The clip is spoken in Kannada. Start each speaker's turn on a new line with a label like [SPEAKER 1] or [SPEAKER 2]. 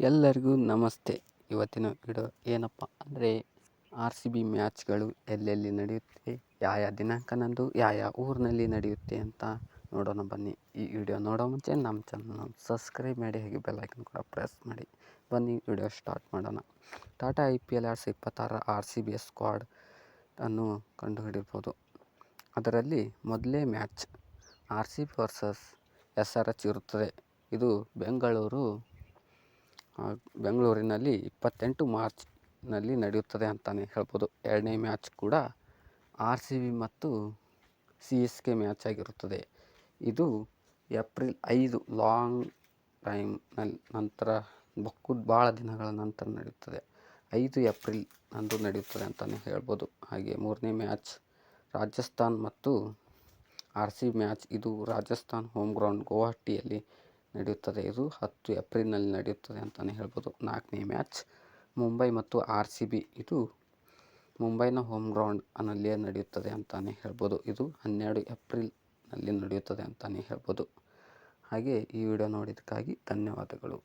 [SPEAKER 1] ಎಲ್ಲರಿಗೂ ನಮಸ್ತೆ. ಇವತ್ತಿನ ವಿಡಿಯೋ ಏನಪ್ಪ ಅಂದರೆ RCB ಮ್ಯಾಚ್ಗಳು ಎಲ್ಲೆಲ್ಲಿ ನಡೆಯುತ್ತೆ, ಯಾವ ದಿನಾಂಕನಂದು ಯಾವ ಊರಿನಲ್ಲಿ ನಡೆಯುತ್ತೆ ಅಂತ ನೋಡೋಣ ಬನ್ನಿ. ಈ ವಿಡಿಯೋ ನೋಡೋ ಮುಂಚೆ ನಮ್ಮ ಚಾನಲ್ನ ಸಬ್ಸ್ಕ್ರೈಬ್ ಮಾಡಿ, ಹಾಗೆ ಬೆಲ್ ಐಕನ್ ಕೂಡ ಪ್ರೆಸ್ ಮಾಡಿ. ಬನ್ನಿ ವಿಡಿಯೋ ಸ್ಟಾರ್ಟ್ ಮಾಡೋಣ. ಟಾಟಾ IPL 2026 RCB ಸ್ಕ್ವಾಡ್ ಅನ್ನು ಕಂಡುಹಿಡಿಯಬಹುದು. ಅದರಲ್ಲಿ ಮೊದಲೇ ಮ್ಯಾಚ್ RCB ವರ್ಸಸ್ SRH ಇರುತ್ತದೆ. ಇದು ಬೆಂಗಳೂರಿನಲ್ಲಿ 28 ಮಾರ್ಚ್ನಲ್ಲಿ ನಡೆಯುತ್ತದೆ ಅಂತಲೇ ಹೇಳ್ಬೋದು. ಎರಡನೇ ಮ್ಯಾಚ್ ಕೂಡ RCB ಮತ್ತು CSK ಮ್ಯಾಚ್ ಆಗಿರುತ್ತದೆ. ಇದು ಏಪ್ರಿಲ್ 5 ಲಾಂಗ್ ಟೈಮ್ ನಂತರ ಭಾಳ ದಿನಗಳ ನಂತರ ನಡೆಯುತ್ತದೆ. 5 ಏಪ್ರಿಲ್ ಅಂದು ನಡೆಯುತ್ತದೆ ಅಂತಲೇ ಹೇಳ್ಬೋದು. ಹಾಗೆ ಮೂರನೇ ಮ್ಯಾಚ್ ರಾಜಸ್ಥಾನ್ ಮತ್ತು RCB ಮ್ಯಾಚ್. ಇದು ರಾಜಸ್ಥಾನ್ ಹೋಮ್ ಗ್ರೌಂಡ್ ಗುವಾಹಟಿಯಲ್ಲಿ ನಡೆಯುತ್ತದೆ. ಇದು 10 ಏಪ್ರಿಲ್ನಲ್ಲಿ ನಡೆಯುತ್ತದೆ ಅಂತಲೇ ಹೇಳ್ಬೋದು. ನಾಲ್ಕನೇ ಮ್ಯಾಚ್ ಮುಂಬೈ ಮತ್ತು RCB. ಇದು ಮುಂಬೈನ ಹೋಮ್ ಗ್ರೌಂಡ್ನಲ್ಲಿಯೇ ನಡೆಯುತ್ತದೆ ಅಂತಲೇ ಹೇಳ್ಬೋದು. ಇದು 12 ಏಪ್ರಿಲ್ನಲ್ಲಿ ನಡೆಯುತ್ತದೆ ಅಂತಲೇ ಹೇಳ್ಬೋದು. ಹಾಗೆ ಈ ವಿಡಿಯೋ ನೋಡಿದ್ದಕ್ಕಾಗಿ ಧನ್ಯವಾದಗಳು.